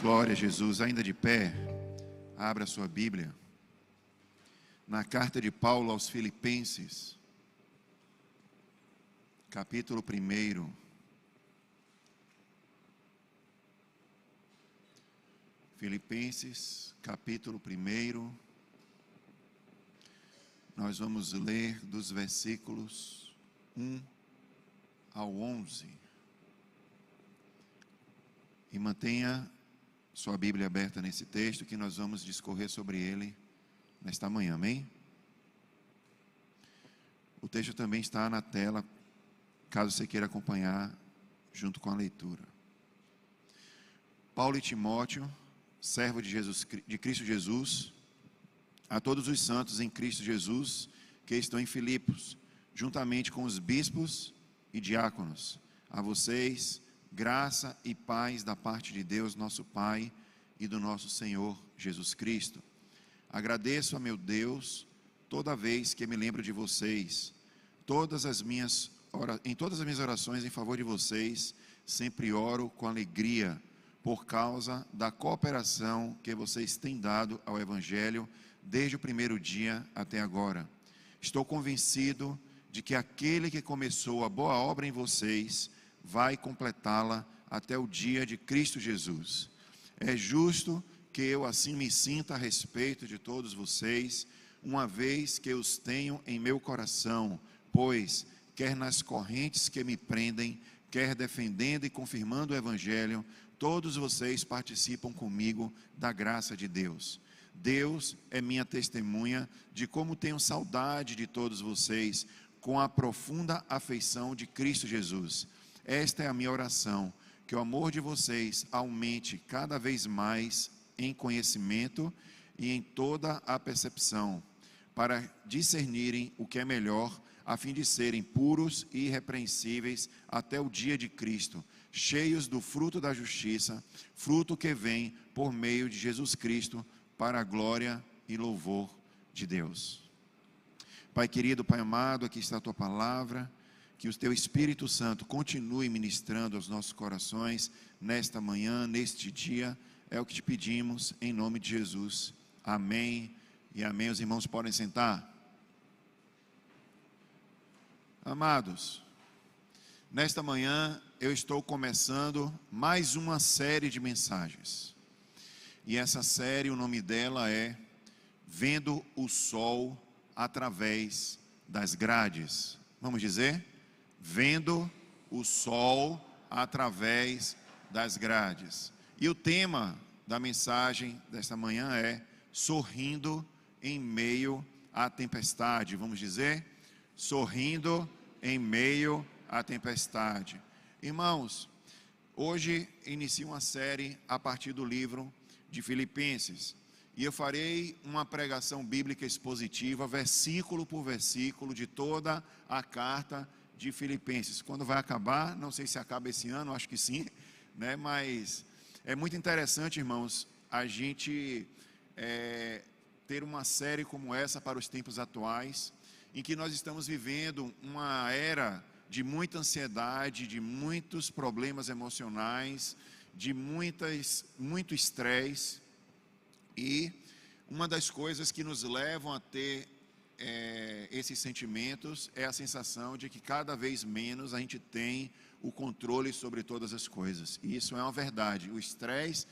Glória a Jesus. Ainda de pé, abra sua Bíblia na carta de Paulo aos Filipenses, capítulo 1. Filipenses, capítulo 1. Nós vamos ler dos versículos 1 ao 11. E mantenha sua Bíblia aberta nesse texto, que nós vamos discorrer sobre ele nesta manhã, amém? O texto também está na tela, caso você queira acompanhar junto com a leitura. Paulo e Timóteo, servo de Cristo Jesus, a todos os santos em Cristo Jesus, que estão em Filipos, juntamente com os bispos e diáconos, a vocês, graça e paz da parte de Deus, nosso Pai, e do nosso Senhor Jesus Cristo. Agradeço a meu Deus toda vez que me lembro de vocês. Em todas as minhas orações em favor de vocês, sempre oro com alegria, por causa da cooperação que vocês têm dado ao Evangelho desde o primeiro dia até agora. Estou convencido de que aquele que começou a boa obra em vocês vai completá-la até o dia de Cristo Jesus. É justo que eu assim me sinta a respeito de todos vocês, uma vez que os tenho em meu coração, pois, quer nas correntes que me prendem, quer defendendo e confirmando o Evangelho, todos vocês participam comigo da graça de Deus. Deus é minha testemunha de como tenho saudade de todos vocês, com a profunda afeição de Cristo Jesus. Esta é a minha oração, que o amor de vocês aumente cada vez mais em conhecimento e em toda a percepção, para discernirem o que é melhor, a fim de serem puros e irrepreensíveis até o dia de Cristo, cheios do fruto da justiça, fruto que vem por meio de Jesus Cristo, para a glória e louvor de Deus. Pai querido, Pai amado, aqui está a Tua palavra, que o Teu Espírito Santo continue ministrando aos nossos corações, nesta manhã, neste dia, é o que te pedimos, em nome de Jesus, amém e amém. Os irmãos podem sentar. Amados, nesta manhã eu estou começando mais uma série de mensagens, e essa série, o nome dela é Vendo o Sol através das Grades. Vamos dizer? Vendo o Sol através das Grades. E o tema da mensagem desta manhã é Sorrindo em meio à tempestade. Vamos dizer? Sorrindo em meio à tempestade. Irmãos, hoje inicio uma série a partir do livro de Filipenses, e eu farei uma pregação bíblica expositiva, versículo por versículo, de toda a carta de Filipenses. Quando vai acabar, não sei se acaba esse ano, acho que sim, né? Mas é muito interessante, irmãos, a gente ter uma série como essa para os tempos atuais, em que nós estamos vivendo uma era de muita ansiedade, de muitos problemas emocionais, de muito estresse, e uma das coisas que nos levam a ter esses sentimentos é a sensação de que cada vez menos a gente tem o controle sobre todas as coisas. E isso é uma verdade. O estresse,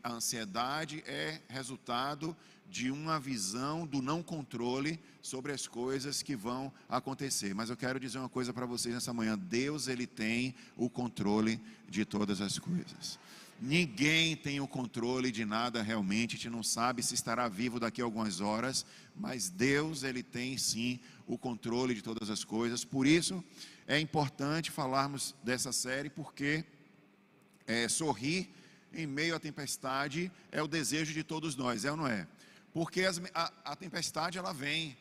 a ansiedade é resultado de uma visão do não controle sobre as coisas que vão acontecer. Mas eu quero dizer uma coisa para vocês nessa manhã: Deus, Ele tem o controle de todas as coisas. Ninguém tem o controle de nada realmente. A gente não sabe se estará vivo daqui a algumas horas, mas Deus, Ele tem sim o controle de todas as coisas. Por isso é importante falarmos dessa série, porque sorrir em meio à tempestade é o desejo de todos nós, é ou não é? Porque a tempestade ela vem,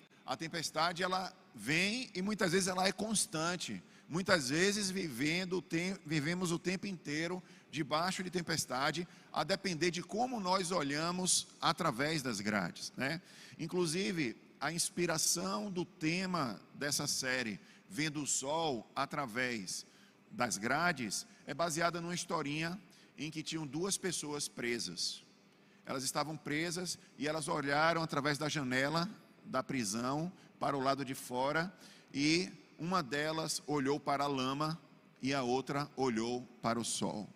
e muitas vezes ela é constante. Muitas vezes vivemos o tempo inteiro debaixo de tempestade, a depender de como nós olhamos através das grades, né? Inclusive, a inspiração do tema dessa série, Vendo o Sol através das Grades, é baseada numa historinha em que tinham duas pessoas presas. Elas estavam presas e elas olharam através da janela da prisão para o lado de fora, e uma delas olhou para a lama e a outra olhou para o sol.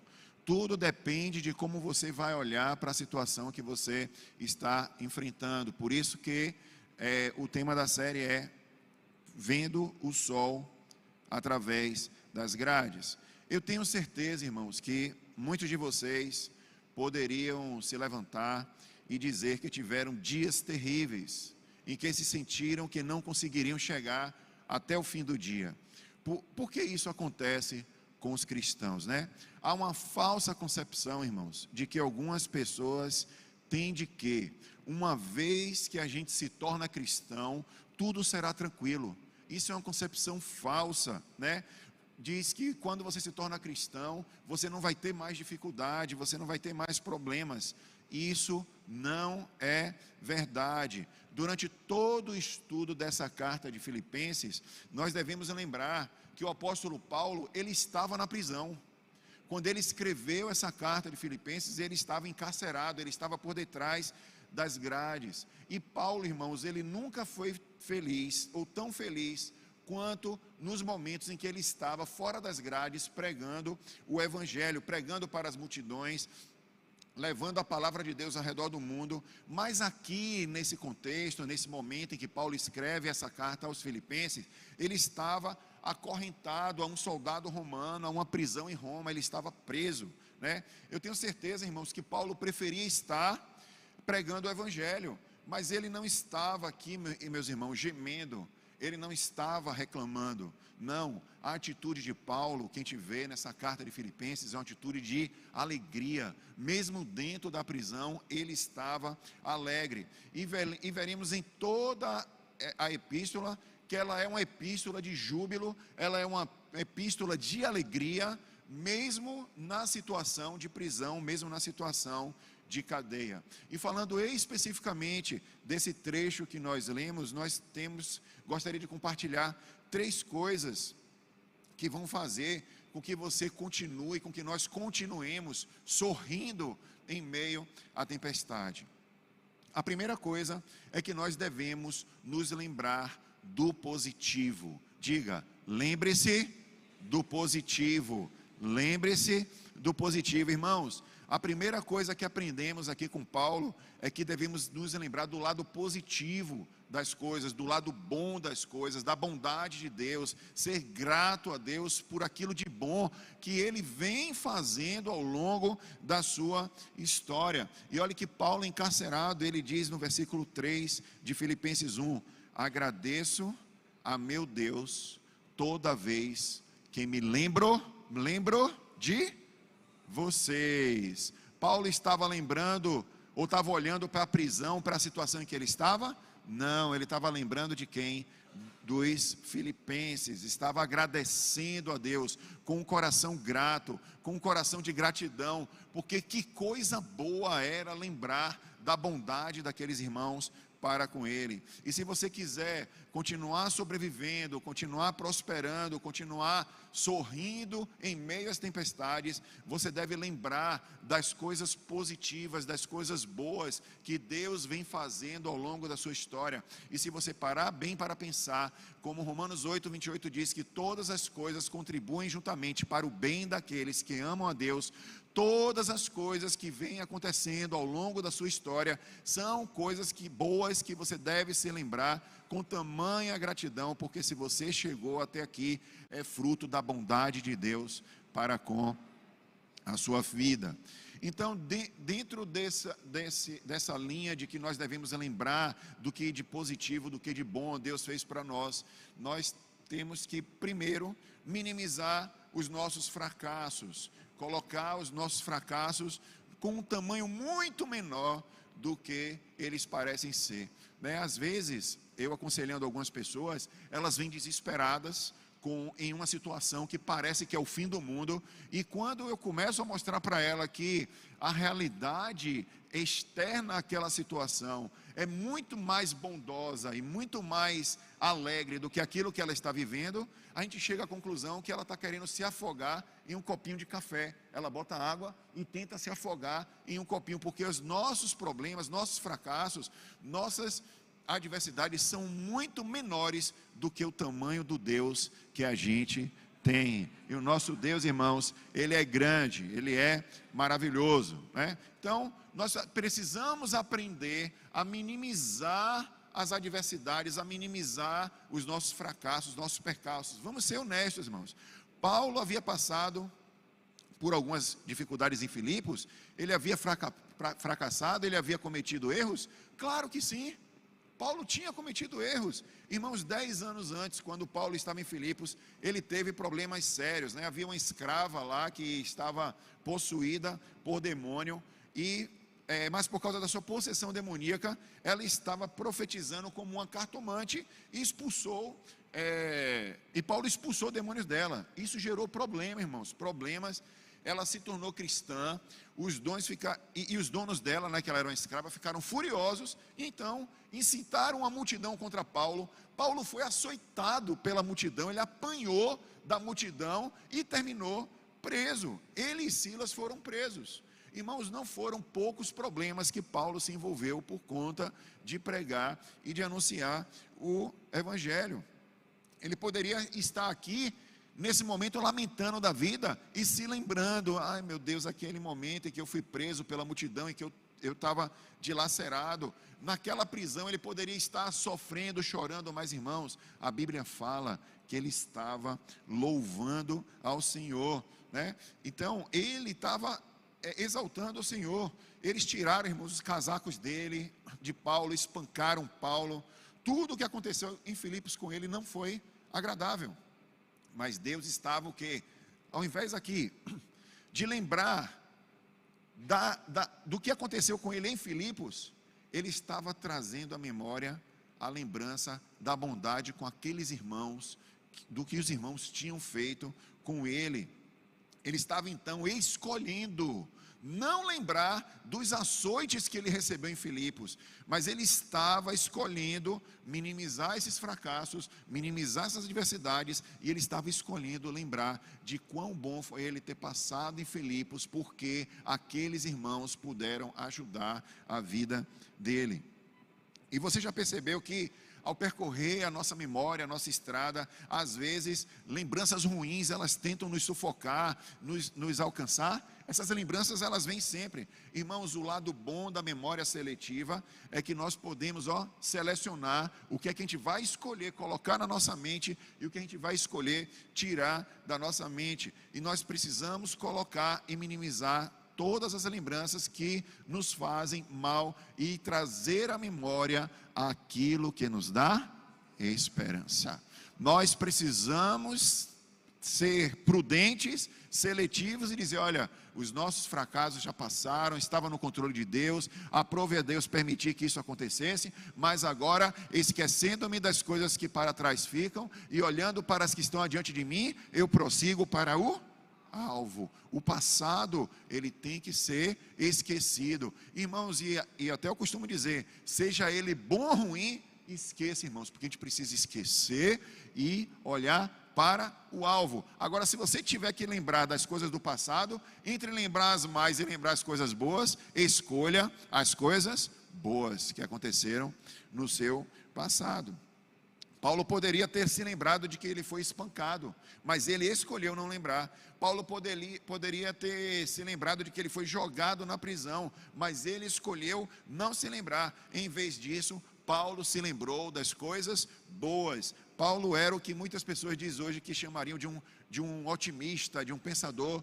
Tudo depende de como você vai olhar para a situação que você está enfrentando. Por isso que o tema da série é Vendo o Sol através das grades. Eu tenho certeza, irmãos, que muitos de vocês poderiam se levantar e dizer que tiveram dias terríveis, em que se sentiram que não conseguiriam chegar até o fim do dia. Por que isso acontece com os cristãos, né? Há uma falsa concepção, irmãos, de que algumas pessoas têm de que, uma vez que a gente se torna cristão, tudo será tranquilo. Isso é uma concepção falsa, né? Diz que quando você se torna cristão, você não vai ter mais dificuldade, você não vai ter mais problemas. Isso não é verdade. Durante todo o estudo dessa carta de Filipenses, nós devemos lembrar que o apóstolo Paulo, ele estava na prisão. Quando ele escreveu essa carta de Filipenses, ele estava encarcerado, ele estava por detrás das grades. E Paulo, irmãos, ele nunca foi feliz, ou tão feliz, quanto nos momentos em que ele estava fora das grades, pregando o evangelho, pregando para as multidões, levando a palavra de Deus ao redor do mundo. Mas aqui, nesse contexto, nesse momento em que Paulo escreve essa carta aos Filipenses, ele estava acorrentado a um soldado romano, a uma prisão em Roma, ele estava preso, né? Eu tenho certeza, irmãos, que Paulo preferia estar pregando o evangelho, mas ele não estava aqui, meus irmãos, gemendo, ele não estava reclamando. Não, a atitude de Paulo, que a gente vê nessa carta de Filipenses, é uma atitude de alegria. Mesmo dentro da prisão, ele estava alegre. E veremos em toda a epístola que ela é uma epístola de júbilo, ela é uma epístola de alegria, mesmo na situação de prisão, mesmo na situação de cadeia. E falando especificamente desse trecho que nós lemos, gostaria de compartilhar 3 coisas que vão fazer com que você continue, com que nós continuemos sorrindo em meio à tempestade. A primeira coisa é que nós devemos nos lembrar do positivo. Diga, lembre-se do positivo. Lembre-se do positivo, irmãos. A primeira coisa que aprendemos aqui com Paulo é que devemos nos lembrar do lado positivo das coisas, do lado bom das coisas, da bondade de Deus, ser grato a Deus por aquilo de bom que Ele vem fazendo ao longo da sua história. E olha que Paulo, encarcerado, ele diz no versículo 3 de Filipenses 1, agradeço a meu Deus toda vez que me lembro de vocês. Paulo estava lembrando, ou estava olhando para a prisão, para a situação em que ele estava? Não, ele estava lembrando de quem? Dos filipenses. Estava agradecendo a Deus, com um coração grato, com um coração de gratidão, porque que coisa boa era lembrar da bondade daqueles irmãos para com ele. E se você quiser continuar sobrevivendo, continuar prosperando, continuar sorrindo em meio às tempestades, você deve lembrar das coisas positivas, das coisas boas que Deus vem fazendo ao longo da sua história. E se você parar bem para pensar, como Romanos 8:28 diz, que todas as coisas contribuem juntamente para o bem daqueles que amam a Deus, todas as coisas que vêm acontecendo ao longo da sua história são coisas boas que você deve se lembrar com tamanha gratidão, porque se você chegou até aqui, é fruto da bondade de Deus para com a sua vida. Então, dentro dessa linha de que nós devemos lembrar do que de positivo, do que de bom Deus fez para nós, nós temos que primeiro minimizar os nossos fracassos, colocar os nossos fracassos com um tamanho muito menor do que eles parecem ser, né? Às vezes, eu aconselhando algumas pessoas, elas vêm desesperadas em uma situação que parece que é o fim do mundo, e quando eu começo a mostrar para ela que a realidade externa àquela situação é muito mais bondosa e muito mais alegre do que aquilo que ela está vivendo, a gente chega à conclusão que ela está querendo se afogar em um copinho de café. Ela bota água e tenta se afogar em um copinho, porque os nossos problemas, nossos fracassos, nossas adversidades são muito menores do que o tamanho do Deus que a gente tem. E o nosso Deus, irmãos, Ele é grande, Ele é maravilhoso, né? Então, nós precisamos aprender a minimizar as adversidades, a minimizar os nossos fracassos, os nossos percalços. Vamos ser honestos, irmãos. Paulo havia passado por algumas dificuldades em Filipos, ele havia fracassado, ele havia cometido erros? Claro que sim. Paulo tinha cometido erros. Irmãos, 10 anos antes, quando Paulo estava em Filipos, ele teve problemas sérios, né? Havia uma escrava lá que estava possuída por demônio, mas por causa da sua possessão demoníaca, ela estava profetizando como uma cartomante e Paulo expulsou demônios dela. Isso gerou problema, irmãos, problemas. Ela se tornou cristã, os donos dela, né, que ela era uma escrava, ficaram furiosos, e então incitaram a multidão contra Paulo. Paulo foi açoitado pela multidão, ele apanhou da multidão e terminou preso. Ele e Silas foram presos. Irmãos, não foram poucos problemas que Paulo se envolveu por conta de pregar e de anunciar o Evangelho. Ele poderia estar aqui nesse momento lamentando da vida e se lembrando: ai meu Deus, aquele momento em que eu fui preso pela multidão, em que eu estava dilacerado, naquela prisão ele poderia estar sofrendo, chorando, mas irmãos, a Bíblia fala que ele estava louvando ao Senhor, né? Então ele estava exaltando o Senhor. Eles tiraram, irmãos, os casacos dele, de Paulo, espancaram Paulo. Tudo o que aconteceu em Filipos com ele não foi agradável. Mas Deus estava o quê? Ao invés aqui de lembrar do que aconteceu com ele em Filipos, ele estava trazendo à memória a lembrança da bondade com aqueles irmãos, do que os irmãos tinham feito com ele. Ele estava então escolhendo não lembrar dos açoites que ele recebeu em Filipos, mas ele estava escolhendo minimizar esses fracassos, minimizar essas adversidades, e ele estava escolhendo lembrar de quão bom foi ele ter passado em Filipos, porque aqueles irmãos puderam ajudar a vida dele. E você já percebeu que ao percorrer a nossa memória, a nossa estrada, às vezes lembranças ruins, elas tentam nos sufocar, nos alcançar? Essas lembranças, elas vêm sempre. Irmãos, o lado bom da memória seletiva é que nós podemos selecionar o que é que a gente vai escolher colocar na nossa mente e o que a gente vai escolher tirar da nossa mente. E nós precisamos colocar e minimizar todas as lembranças que nos fazem mal e trazer à memória aquilo que nos dá esperança. Nós precisamos ser prudentes, seletivos e dizer: olha, os nossos fracassos já passaram, estava no controle de Deus, aprove a Deus permitir que isso acontecesse, mas agora, esquecendo-me das coisas que para trás ficam e olhando para as que estão adiante de mim, eu prossigo para o alvo. O passado, ele tem que ser esquecido. Irmãos, e até eu costumo dizer, seja ele bom ou ruim, esqueça, irmãos, porque a gente precisa esquecer e olhar para o alvo. Agora, se você tiver que lembrar das coisas do passado, entre lembrar as mais e lembrar as coisas boas, escolha as coisas boas que aconteceram no seu passado. Paulo poderia ter se lembrado de que ele foi espancado, mas ele escolheu não lembrar. Paulo poderia ter se lembrado de que ele foi jogado na prisão, mas ele escolheu não se lembrar. Em vez disso, Paulo se lembrou das coisas boas. Paulo era o que muitas pessoas dizem hoje que chamariam de um otimista, de um pensador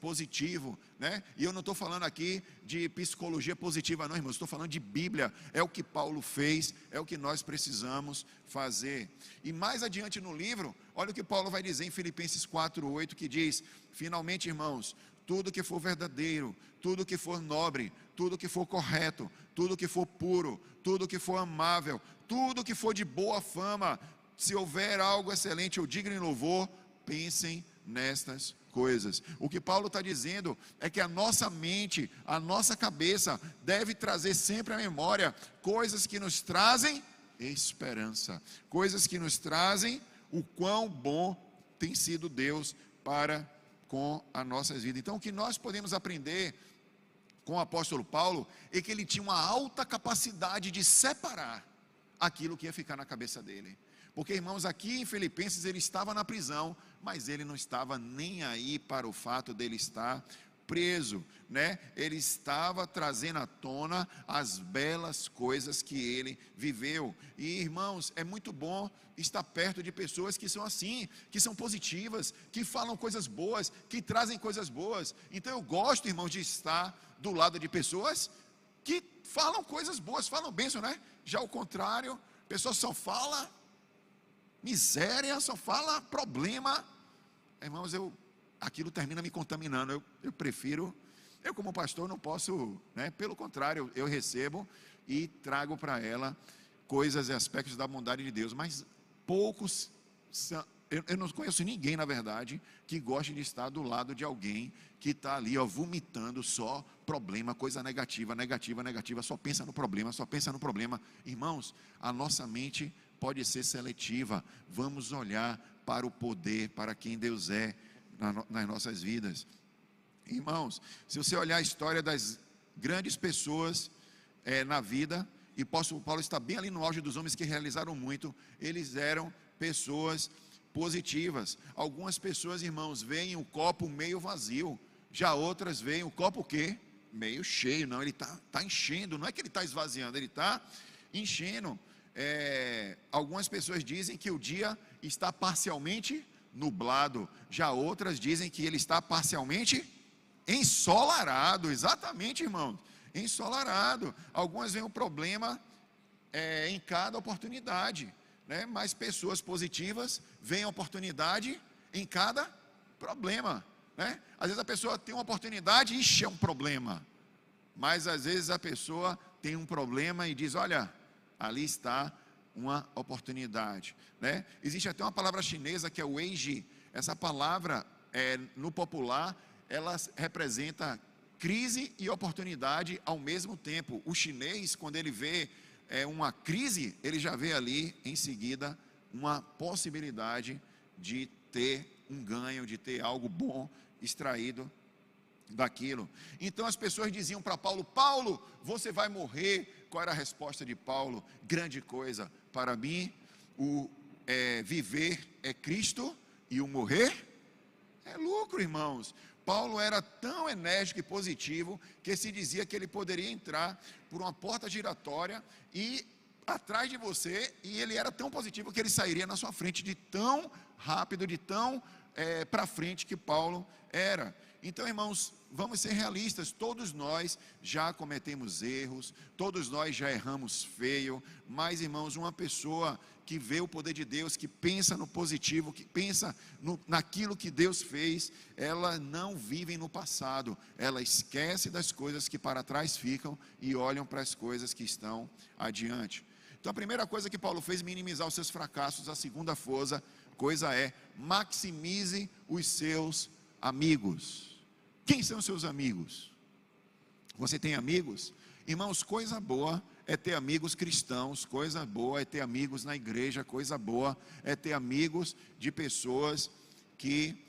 positivo, né? E eu não estou falando aqui de psicologia positiva não, irmãos, estou falando de Bíblia. É o que Paulo fez, é o que nós precisamos fazer. E mais adiante no livro, olha o que Paulo vai dizer em Filipenses 4:8, que diz: finalmente, irmãos, tudo que for verdadeiro, tudo que for nobre, tudo que for correto, tudo que for puro, tudo que for amável, tudo que for de boa fama, se houver algo excelente ou digno de louvor, pensem nestas coisas. O que Paulo está dizendo é que a nossa mente, a nossa cabeça deve trazer sempre à memória coisas que nos trazem esperança, coisas que nos trazem o quão bom tem sido Deus para com as nossas vidas. Então, o que nós podemos aprender com o apóstolo Paulo é que ele tinha uma alta capacidade de separar aquilo que ia ficar na cabeça dele. Porque, irmãos, aqui em Filipenses ele estava na prisão, mas ele não estava nem aí para o fato dele estar preso, né? Ele estava trazendo à tona as belas coisas que ele viveu. E, irmãos, é muito bom estar perto de pessoas que são assim, que são positivas, que falam coisas boas, que trazem coisas boas. Então eu gosto, irmãos, de estar do lado de pessoas que falam coisas boas, falam bênção, né? Já o contrário, a pessoa só fala miséria, só fala problema. Irmãos, aquilo termina me contaminando. Eu prefiro, eu como pastor não posso, né? Pelo contrário, eu recebo e trago para ela coisas e aspectos da bondade de Deus, mas poucos são. Eu não conheço ninguém, na verdade, que goste de estar do lado de alguém que está ali, vomitando só problema, coisa negativa, negativa, negativa, só pensa no problema, só pensa no problema. Irmãos, a nossa mente pode ser seletiva. Vamos olhar para o poder, para quem Deus é nas nossas vidas. Irmãos, se você olhar a história das grandes pessoas na vida, e o apóstolo Paulo está bem ali no auge dos homens que realizaram muito, eles eram pessoas positivas. Algumas pessoas, irmãos, veem o copo meio vazio, já outras veem o copo o quê? Meio cheio. Não, ele está enchendo, não é que ele está esvaziando, ele está enchendo. Algumas pessoas dizem que o dia está parcialmente nublado, já outras dizem que ele está parcialmente ensolarado. Exatamente, irmãos, ensolarado. Algumas veem o problema em cada oportunidade, né? Mas pessoas positivas veem a oportunidade em cada problema, né? Às vezes a pessoa tem uma oportunidade e é um problema, mas às vezes a pessoa tem um problema e diz: olha, ali está uma oportunidade, né? Existe até uma palavra chinesa que é o weiji. Essa palavra, no popular, ela representa crise e oportunidade ao mesmo tempo. O chinês, quando ele vê uma crise, ele já vê ali em seguida uma possibilidade de ter um ganho, de ter algo bom extraído daquilo. Então as pessoas diziam para Paulo: Paulo, você vai morrer. Qual era a resposta de Paulo? Grande coisa para mim, o viver é Cristo e o morrer é lucro, irmãos. Paulo era tão enérgico e positivo que se dizia que ele poderia entrar por uma porta giratória e atrás de você, e ele era tão positivo que ele sairia na sua frente, de tão rápido, de tão para frente que Paulo era. Então, irmãos, vamos ser realistas. Todos nós já cometemos erros, todos nós já erramos feio, mas, irmãos, uma pessoa que vê o poder de Deus, que pensa no positivo, que pensa naquilo que Deus fez, ela não vive no passado, ela esquece das coisas que para trás ficam e olham para as coisas que estão adiante. Então a primeira coisa que Paulo fez, minimizar os seus fracassos. A segunda coisa é: maximize os seus amigos. Quem são os seus amigos? Você tem amigos? Irmãos, coisa boa é ter amigos cristãos, coisa boa é ter amigos na igreja, coisa boa é ter amigos de pessoas que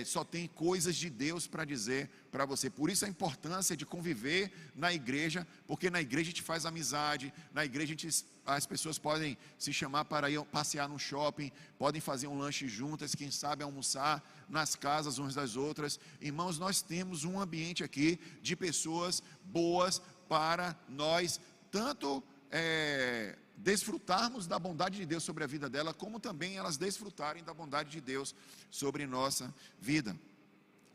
só tem coisas de Deus para dizer para você. Por isso a importância de conviver na igreja, porque na igreja a gente faz amizade, na igreja as pessoas podem se chamar para ir passear no shopping, podem fazer um lanche juntas, quem sabe almoçar nas casas umas das outras. Irmãos, nós temos um ambiente aqui de pessoas boas para nós, tanto desfrutarmos da bondade de Deus sobre a vida dela, como também elas desfrutarem da bondade de Deus sobre nossa vida.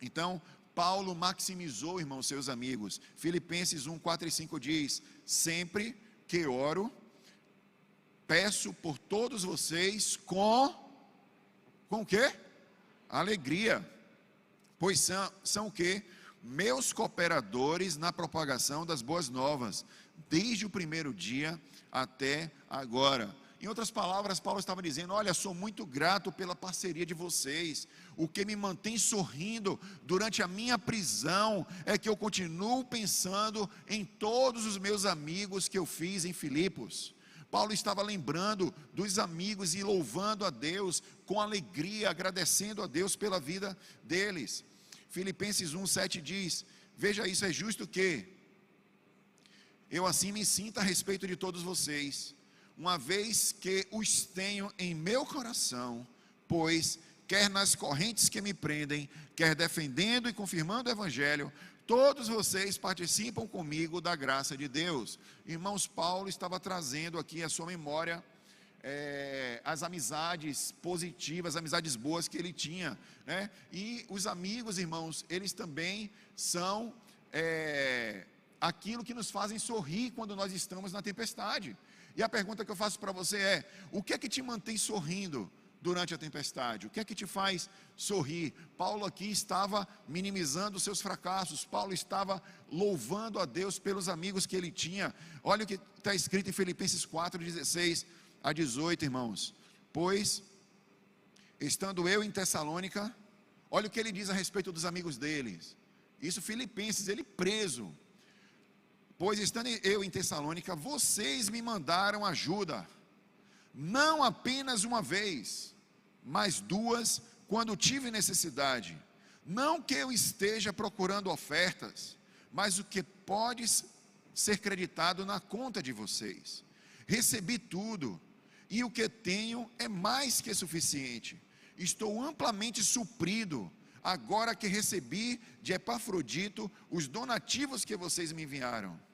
Então, Paulo maximizou, irmãos, seus amigos. Filipenses 1, 4 e 5 diz: sempre que oro, peço por todos vocês com o quê? Alegria, pois são o quê? Meus cooperadores na propagação das boas novas, desde o primeiro dia até agora. Em outras palavras, Paulo estava dizendo: olha, sou muito grato pela parceria de vocês. O que me mantém sorrindo durante a minha prisão é que eu continuo pensando em todos os meus amigos que eu fiz em Filipos. Paulo estava lembrando dos amigos e louvando a Deus com alegria, agradecendo a Deus pela vida deles. Filipenses 1:7 diz: veja, isso é justo que eu assim me sinta a respeito de todos vocês, uma vez que os tenho em meu coração, pois, quer nas correntes que me prendem, quer defendendo e confirmando o Evangelho, todos vocês participam comigo da graça de Deus. Irmãos, Paulo estava trazendo aqui à sua memória as amizades positivas, as amizades boas que ele tinha, né? E os amigos, irmãos, eles também são aquilo que nos fazem sorrir quando nós estamos na tempestade. E a pergunta que eu faço para você é: o que é que te mantém sorrindo durante a tempestade? O que é que te faz sorrir? Paulo aqui estava minimizando os seus fracassos. Paulo estava louvando a Deus pelos amigos que ele tinha. Olha o que está escrito em Filipenses 4:16-18, irmãos. Pois, estando eu em Tessalônica, olha o que ele diz a respeito dos amigos deles. Isso, Filipenses, ele preso. Pois, estando eu em Tessalônica, vocês me mandaram ajuda, não apenas uma vez, mas duas, quando tive necessidade. Não que eu esteja procurando ofertas, mas o que pode ser creditado na conta de vocês. Recebi tudo, e o que tenho é mais que suficiente. Estou amplamente suprido, agora que recebi de Epafrodito os donativos que vocês me enviaram.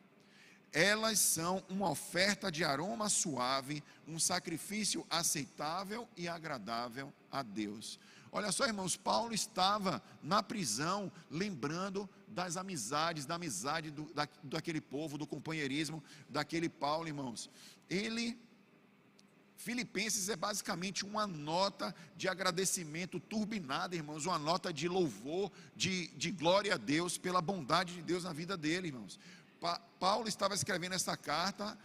Elas são uma oferta de aroma suave, um sacrifício aceitável e agradável a Deus. Olha só, irmãos, Paulo estava na prisão, lembrando das amizades, da amizade daquele povo, do companheirismo daquele Paulo, irmãos. Filipenses é basicamente uma nota de agradecimento turbinada, irmãos, uma nota de louvor, de glória a Deus, pela bondade de Deus na vida dele, irmãos. Paulo estava escrevendo essa carta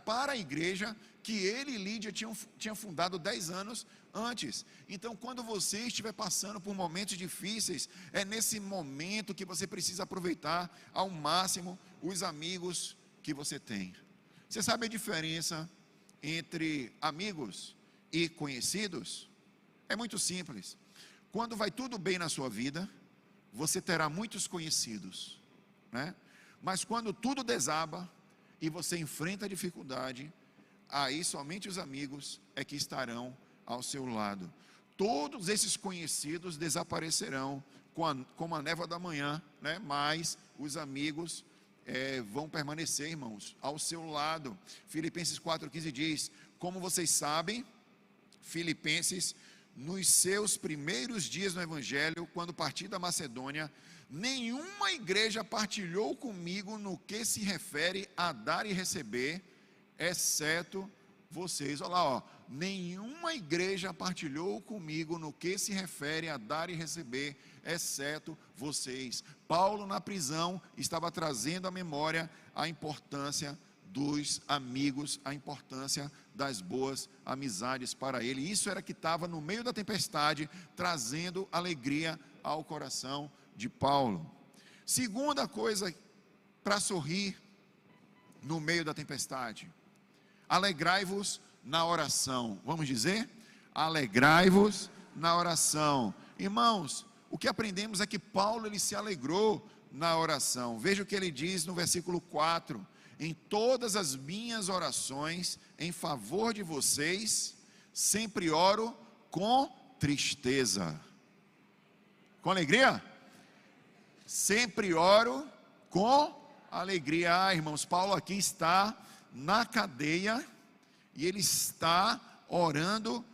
para a igreja que ele e Lídia tinham fundado 10 anos antes. Então, quando você estiver passando por momentos difíceis, é nesse momento que você precisa aproveitar ao máximo os amigos que você tem. Você sabe a diferença entre amigos e conhecidos? É muito simples. Quando vai tudo bem na sua vida, você terá muitos conhecidos, né? Mas quando tudo desaba e você enfrenta a dificuldade, aí somente os amigos é que estarão ao seu lado. Todos esses conhecidos desaparecerão como a névoa da manhã, né? Mas os amigos vão permanecer, irmãos, ao seu lado. Filipenses 4:15 diz: como vocês sabem, Filipenses, nos seus primeiros dias no Evangelho, quando parti da Macedônia, nenhuma igreja partilhou comigo no que se refere a dar e receber, exceto vocês. Olha lá, nenhuma igreja partilhou comigo no que se refere a dar e receber, exceto vocês. Paulo, na prisão, estava trazendo à memória a importância dos amigos, a importância das boas amizades para ele. Isso era que estava no meio da tempestade, trazendo alegria ao coração de Paulo. Segunda coisa para sorrir no meio da tempestade: alegrai-vos na oração. Vamos dizer? Alegrai-vos na oração. Irmãos, o que aprendemos é que Paulo, ele se alegrou na oração. Veja o que ele diz no versículo 4: em todas as minhas orações em favor de vocês, sempre oro com tristeza. Com alegria? Sempre oro com alegria. Irmãos, Paulo aqui está na cadeia e ele está orando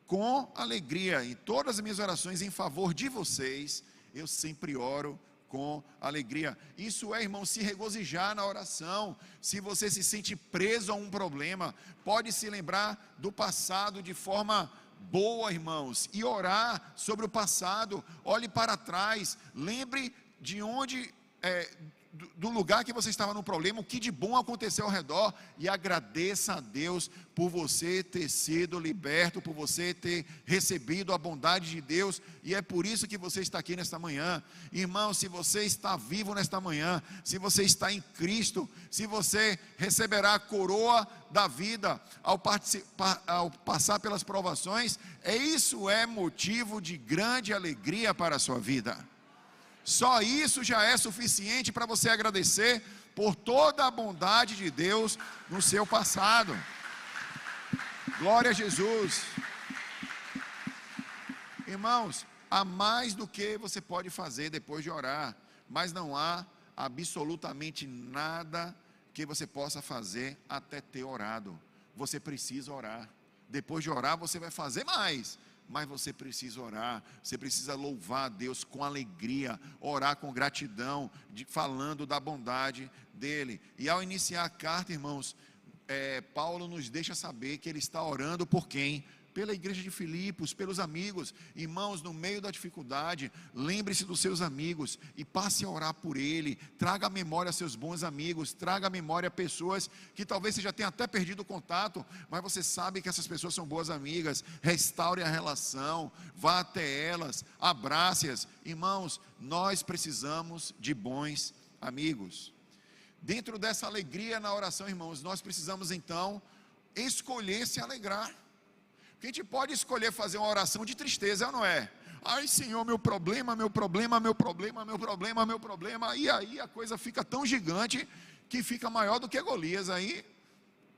com alegria. Em todas as minhas orações em favor de vocês, eu sempre oro com alegria. Isso é, irmão, se regozijar na oração. Se você se sente preso a um problema, pode se lembrar do passado de forma boa, irmãos, e orar sobre o passado. Olhe para trás, lembre de onde do lugar que você estava no problema, o que de bom aconteceu ao redor, e agradeça a Deus por você ter sido liberto, por você ter recebido a bondade de Deus, e é por isso que você está aqui nesta manhã. Irmão, se você está vivo nesta manhã, se você está em Cristo, se você receberá a coroa da vida ao passar pelas provações, isso é motivo de grande alegria para a sua vida. Só isso já é suficiente para você agradecer por toda a bondade de Deus no seu passado. Glória a Jesus. Irmãos, há mais do que você pode fazer depois de orar, mas não há absolutamente nada que você possa fazer até ter orado. Você precisa orar. Depois de orar, você vai fazer mais. Mas você precisa orar, você precisa louvar a Deus com alegria, orar com gratidão, falando da bondade dEle. E ao iniciar a carta, irmãos, Paulo nos deixa saber que ele está orando por quem? Pela igreja de Filipos, pelos amigos. Irmãos, no meio da dificuldade, lembre-se dos seus amigos e passe a orar por ele. Traga à memória seus bons amigos, traga à memória pessoas que talvez você já tenha até perdido o contato, mas você sabe que essas pessoas são boas amigas. Restaure a relação, vá até elas, abrace-as. Irmãos, nós precisamos de bons amigos. Dentro dessa alegria na oração, irmãos, nós precisamos então escolher se alegrar. A gente pode escolher fazer uma oração de tristeza, não é? Ai, Senhor, meu problema, meu problema, meu problema, meu problema, meu problema. E aí a coisa fica tão gigante que fica maior do que Golias. Aí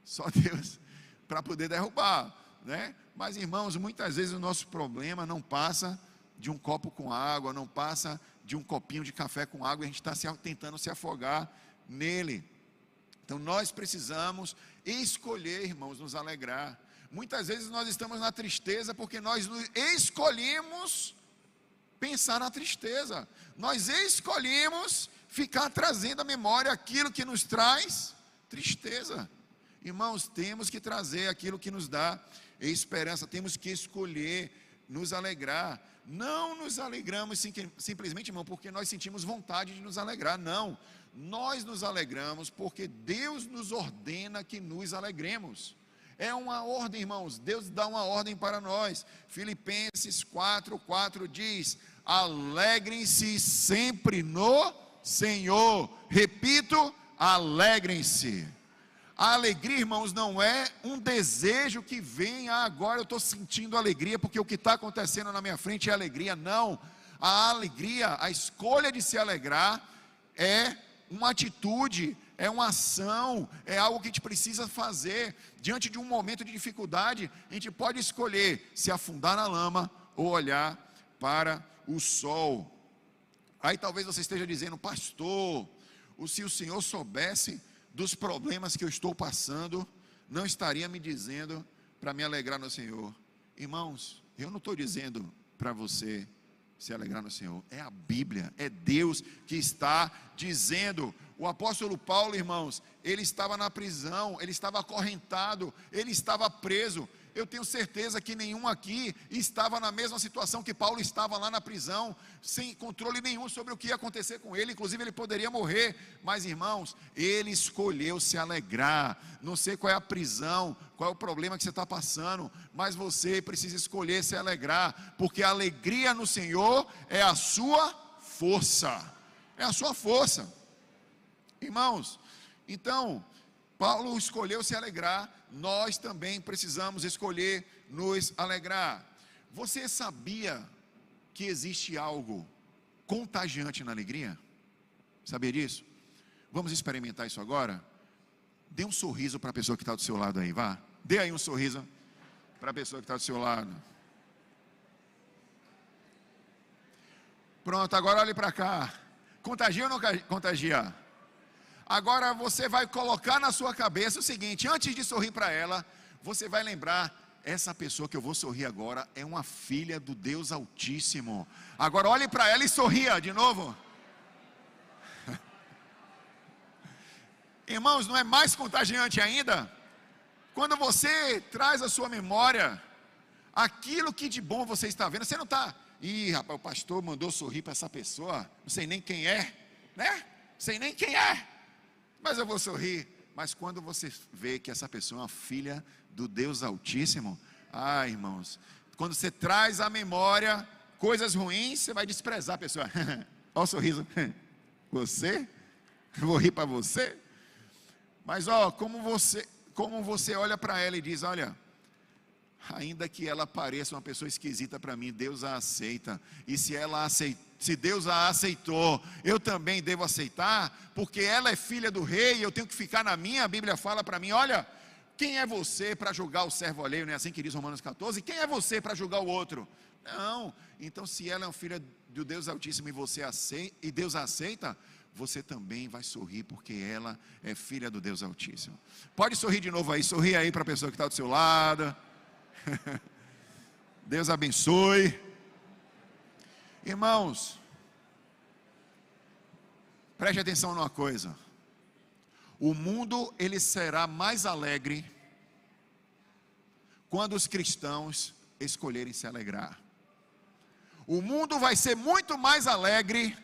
só Deus para poder derrubar, né? Mas, irmãos, muitas vezes o nosso problema não passa de um copo com água, não passa de um copinho de café com água, a gente está tentando se afogar nele. Então nós precisamos escolher, irmãos, nos alegrar. Muitas vezes nós estamos na tristeza porque nós escolhemos pensar na tristeza. Nós escolhemos ficar trazendo à memória aquilo que nos traz tristeza. Irmãos, temos que trazer aquilo que nos dá esperança. Temos que escolher nos alegrar. Não nos alegramos simplesmente, irmão, porque nós sentimos vontade de nos alegrar. Não, nós nos alegramos porque Deus nos ordena que nos alegremos. É uma ordem, irmãos. Deus dá uma ordem para nós. Filipenses 4:4 diz: alegrem-se sempre no Senhor. Repito, alegrem-se. A alegria, irmãos, não é um desejo que vem, agora eu estou sentindo alegria porque o que está acontecendo na minha frente é alegria. Não, a alegria, a escolha de se alegrar é uma atitude, é uma ação, é algo que a gente precisa fazer. Diante de um momento de dificuldade, a gente pode escolher se afundar na lama ou olhar para o sol. Aí talvez você esteja dizendo: pastor, se o senhor soubesse dos problemas que eu estou passando, não estaria me dizendo para me alegrar no Senhor. Irmãos, eu não estou dizendo para você se alegrar no Senhor, é a Bíblia, é Deus que está dizendo. O apóstolo Paulo, irmãos, ele estava na prisão, ele estava acorrentado, ele estava preso. Eu tenho certeza que nenhum aqui estava na mesma situação que Paulo estava lá na prisão, sem controle nenhum sobre o que ia acontecer com ele, inclusive ele poderia morrer. Mas, irmãos, ele escolheu se alegrar. Não sei qual é a prisão, qual é o problema que você está passando, mas você precisa escolher se alegrar, porque a alegria no Senhor é a sua força. É a sua força. Irmãos, então, Paulo escolheu se alegrar, nós também precisamos escolher nos alegrar. Você sabia que existe algo contagiante na alegria? Sabia disso? Vamos experimentar isso agora? Dê um sorriso para a pessoa que está do seu lado aí, vá. Dê aí um sorriso para a pessoa que está do seu lado. Pronto, agora olhe para cá. Contagia ou não contagia? Agora você vai colocar na sua cabeça o seguinte: antes de sorrir para ela, você vai lembrar: essa pessoa que eu vou sorrir agora é uma filha do Deus Altíssimo. Agora olhe para ela e sorria de novo. Irmãos, não é mais contagiante ainda? Quando você traz à sua memória aquilo que de bom você está vendo, você não está: ih, rapaz, o pastor mandou sorrir para essa pessoa, não sei nem quem é, né? sei nem quem é, mas eu vou sorrir. Mas quando você vê que essa pessoa é uma filha do Deus Altíssimo, irmãos, quando você traz à memória coisas ruins, você vai desprezar a pessoa. Olha o sorriso. Você? Eu vou rir para você? Mas como você olha para ela e diz, olha, ainda que ela pareça uma pessoa esquisita para mim, Deus a aceita. E se Deus a aceitou, eu também devo aceitar, porque ela é filha do rei, eu tenho que ficar na minha. A Bíblia fala para mim, olha, quem é você para julgar o servo alheio? Não é assim que diz Romanos 14? Quem é você para julgar o outro? Não. Então, se ela é uma filha do Deus Altíssimo e Deus a aceita, você também vai sorrir, porque ela é filha do Deus Altíssimo. Pode sorrir de novo aí, sorri aí para a pessoa que está do seu lado. Deus abençoe. Irmãos, preste atenção numa coisa. O mundo, ele será mais alegre quando os cristãos escolherem se alegrar. O mundo vai ser muito mais alegre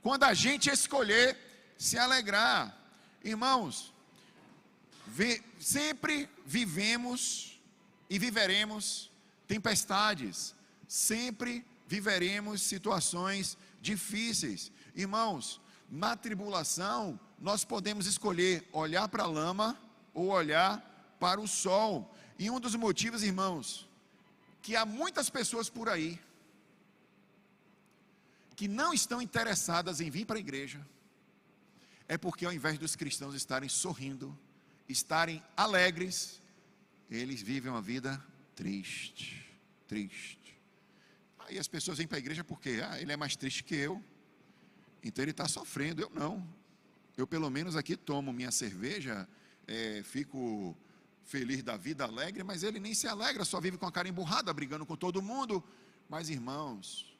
quando a gente escolher se alegrar. Irmãos, sempre vivemos e viveremos tempestades, sempre viveremos situações difíceis. Irmãos, na tribulação, nós podemos escolher olhar para a lama ou olhar para o sol. E um dos motivos, irmãos, que há muitas pessoas por aí que não estão interessadas em vir para a igreja, é porque ao invés dos cristãos estarem sorrindo, estarem alegres, eles vivem uma vida triste. Aí as pessoas vêm para a igreja porque ele é mais triste que eu, então ele está sofrendo. Eu não, eu pelo menos aqui tomo minha cerveja, fico feliz da vida, alegre, mas ele nem se alegra, só vive com a cara emburrada, brigando com todo mundo. Mas irmãos,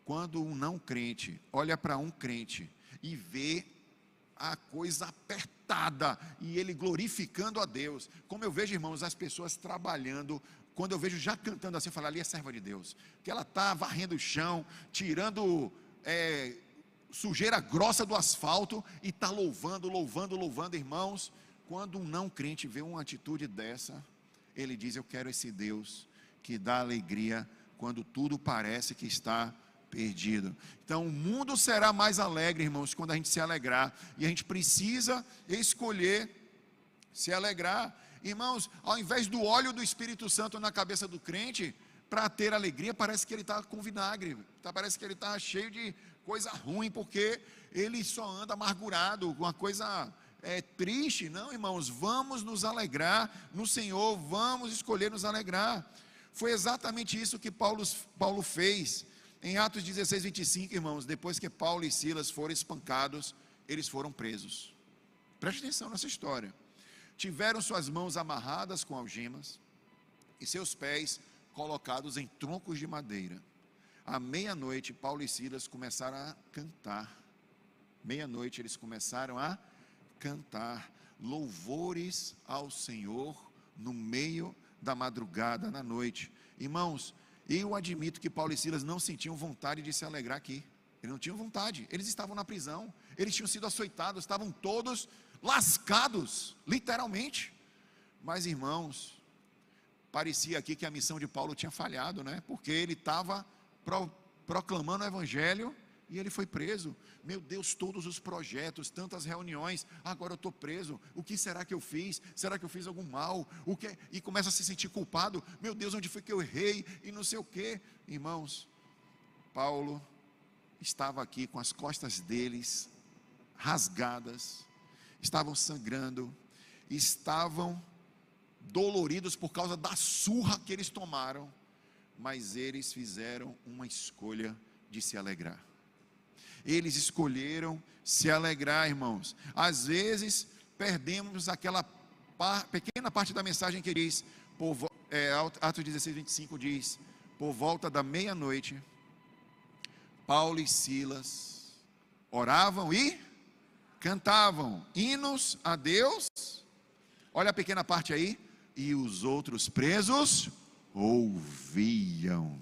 quando um não crente olha para um crente e vê a coisa apertada, e ele glorificando a Deus, como eu vejo, irmãos, as pessoas trabalhando, quando eu vejo já cantando assim, eu falo, ali é serva de Deus, que ela está varrendo o chão, tirando sujeira grossa do asfalto, e está louvando, irmãos. Quando um não crente vê uma atitude dessa, ele diz, eu quero esse Deus que dá alegria quando tudo parece que está perdido. Então o mundo será mais alegre, irmãos, quando a gente se alegrar, e a gente precisa escolher se alegrar. Irmãos, ao invés do óleo do Espírito Santo na cabeça do crente, para ter alegria, parece que ele está com vinagre, parece que ele está cheio de coisa ruim, porque ele só anda amargurado, uma coisa triste. Não, irmãos, vamos nos alegrar no Senhor, vamos escolher nos alegrar. Foi exatamente isso que Paulo fez em Atos 16, 25, irmãos. Depois que Paulo e Silas foram espancados, eles foram presos. Preste atenção nessa história. Tiveram suas mãos amarradas com algemas e seus pés colocados em troncos de madeira. À meia-noite, Paulo e Silas começaram a cantar. Meia-noite eles começaram a cantar louvores ao Senhor no meio da madrugada, na noite. Irmãos, eu admito que Paulo e Silas não sentiam vontade de se alegrar aqui. Eles não tinham vontade, eles estavam na prisão, eles tinham sido açoitados, estavam todos lascados, literalmente. Mas irmãos, parecia aqui que a missão de Paulo tinha falhado, né? Porque ele estava proclamando o evangelho e ele foi preso. Meu Deus, todos os projetos, tantas reuniões, agora eu estou preso, o que será que eu fiz? Será que eu fiz algum mal? E começa a se sentir culpado, meu Deus, onde foi que eu errei? E não sei o que. Irmãos, Paulo estava aqui com as costas deles rasgadas, estavam sangrando, estavam doloridos por causa da surra que eles tomaram, mas eles fizeram uma escolha de se alegrar. Eles escolheram se alegrar, irmãos. Às vezes perdemos aquela pequena parte da mensagem que diz, Atos 16, 25 diz, por volta da meia-noite, Paulo e Silas oravam e cantavam hinos a Deus. Olha a pequena parte aí. E os outros presos ouviam.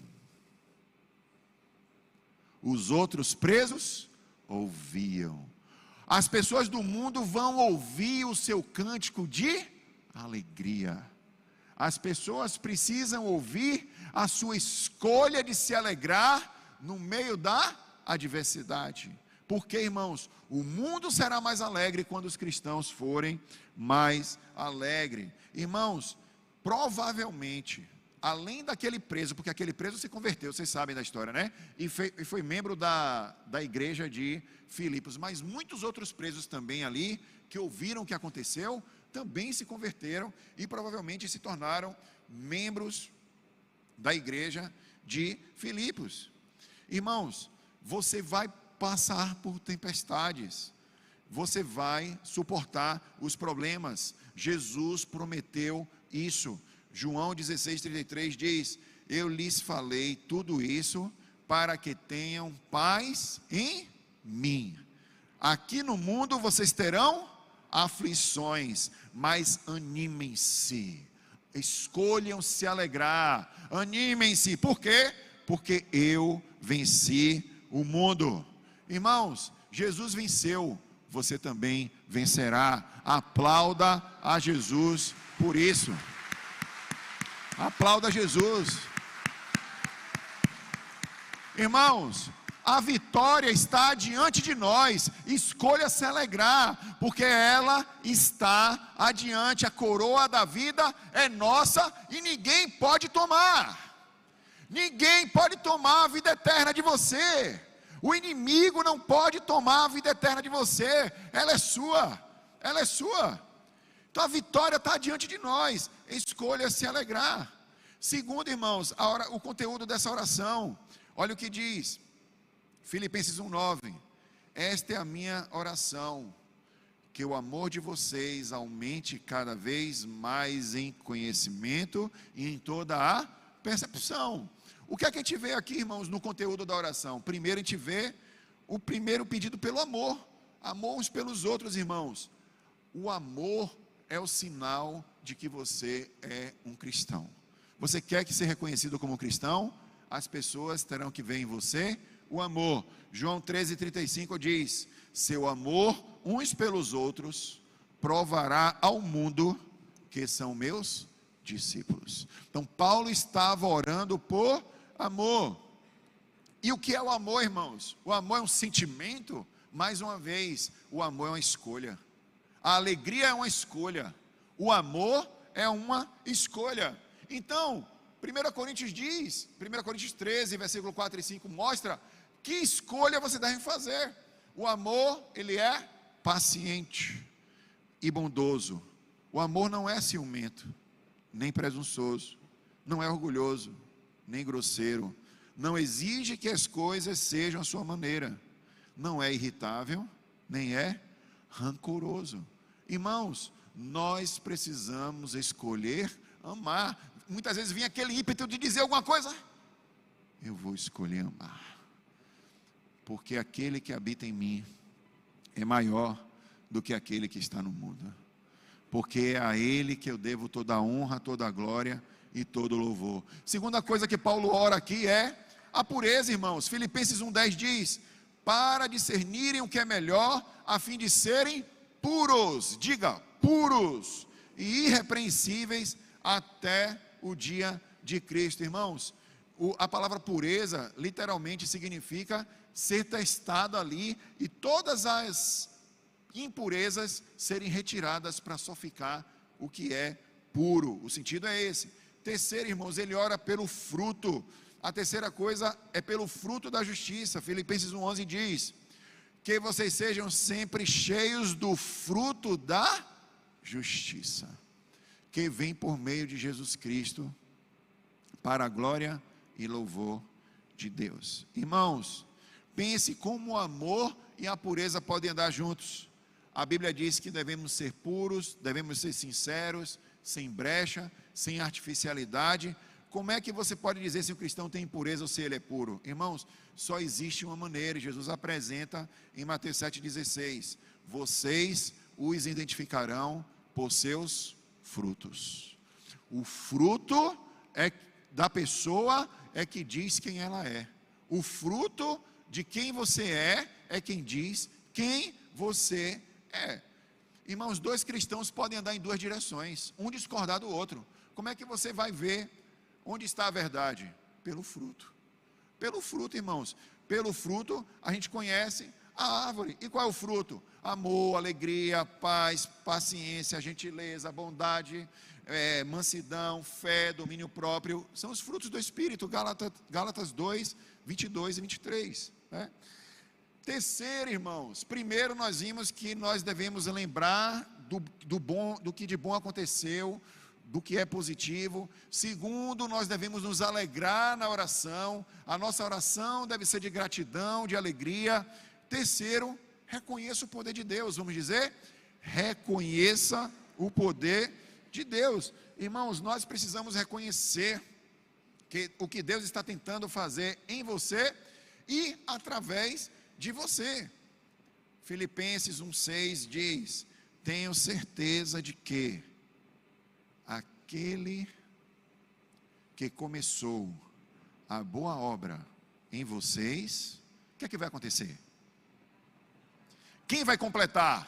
Os outros presos ouviam. As pessoas do mundo vão ouvir o seu cântico de alegria. As pessoas precisam ouvir a sua escolha de se alegrar no meio da adversidade. Porque, irmãos, o mundo será mais alegre quando os cristãos forem mais alegres. Irmãos, provavelmente, além daquele preso, porque aquele preso se converteu, vocês sabem da história, né? E foi membro da igreja de Filipos, mas muitos outros presos também ali, que ouviram o que aconteceu, também se converteram e provavelmente se tornaram membros da igreja de Filipos. Irmãos, você vai passar por tempestades, você vai suportar os problemas. Jesus prometeu isso. João 16:33 diz: eu lhes falei tudo isso para que tenham paz em mim. Aqui no mundo vocês terão aflições, mas animem-se, escolham se alegrar, animem-se. Por quê? Porque eu venci o mundo. Irmãos, Jesus venceu, você também vencerá. Aplauda a Jesus por isso. Aplauda Jesus. Irmãos, a vitória está diante de nós. Escolha se alegrar, porque ela está adiante. A coroa da vida é nossa e ninguém pode tomar. Ninguém pode tomar a vida eterna de você. O inimigo não pode tomar a vida eterna de você. Ela é sua. Ela é sua. Então a vitória está diante de nós. Escolha se alegrar. Segundo, irmãos, o conteúdo dessa oração. Olha o que diz Filipenses 1:9. Esta é a minha oração, que o amor de vocês aumente cada vez mais em conhecimento e em toda a percepção. O que é que a gente vê aqui, irmãos, no conteúdo da oração? Primeiro a gente vê o primeiro pedido pelo amor. Amor uns pelos outros, irmãos. O amor é o sinal de que você é um cristão. Você quer que ser reconhecido como cristão? As pessoas terão que ver em você o amor. João 13:35 diz: seu amor uns pelos outros provará ao mundo que são meus discípulos. Então Paulo estava orando por amor. E o que é o amor, irmãos? O amor é um sentimento. Mais uma vez, o amor é uma escolha. A alegria é uma escolha. O amor é uma escolha. Então, 1 Coríntios 13, versículo 4 e 5, mostra que escolha você deve fazer. O amor, ele é paciente e bondoso. O amor não é ciumento, nem presunçoso, não é orgulhoso, nem grosseiro, não exige que as coisas sejam a sua maneira, não é irritável, nem é rancoroso. Irmãos, nós precisamos escolher amar. Muitas vezes vem aquele ímpeto de dizer alguma coisa, eu vou escolher amar, porque aquele que habita em mim é maior do que aquele que está no mundo, porque é a Ele que eu devo toda a honra, toda a glória e todo o louvor. Segunda coisa que Paulo ora aqui é a pureza, irmãos. Filipenses 1:10 diz: para discernirem o que é melhor, a fim de serem puros, diga, puros e irrepreensíveis até o dia de Cristo. Irmãos, a palavra pureza literalmente significa ser testado ali e todas as impurezas serem retiradas para só ficar o que é puro. O sentido é esse. Terceiro, irmãos, ele ora pelo fruto. A terceira coisa é pelo fruto da justiça. Filipenses 1:11 diz: que vocês sejam sempre cheios do fruto da justiça, que vem por meio de Jesus Cristo, para a glória e louvor de Deus. Irmãos, pense como o amor e a pureza podem andar juntos. A Bíblia diz que devemos ser puros, devemos ser sinceros, sem brecha, sem artificialidade. Como é que você pode dizer se o cristão tem impureza ou se ele é puro? Irmãos, só existe uma maneira. Jesus apresenta em Mateus 7,16: vocês os identificarão por seus frutos. O fruto da pessoa é que diz quem ela é. O fruto de quem você é quem diz quem você é. Irmãos, dois cristãos podem andar em duas direções, um discordar do outro. Como é que você vai ver onde está a verdade? Pelo fruto. Pelo fruto, irmãos. Pelo fruto a gente conhece a árvore. E qual é o fruto? Amor, alegria, paz, paciência, gentileza, bondade, mansidão, fé, domínio próprio. São os frutos do Espírito. Gálatas 2, 22 e 23. Né? Terceiro, irmãos, primeiro nós vimos que nós devemos lembrar do que de bom aconteceu, do que é positivo. Segundo, nós devemos nos alegrar na oração. A nossa oração deve ser de gratidão, de alegria. Terceiro, reconheça o poder de Deus. Vamos dizer, reconheça o poder de Deus. Irmãos, nós precisamos reconhecer que o que Deus está tentando fazer em você e através de você. Filipenses 1,6 diz: tenho certeza de que aquele que começou a boa obra em vocês, o que vai acontecer? Quem vai completar?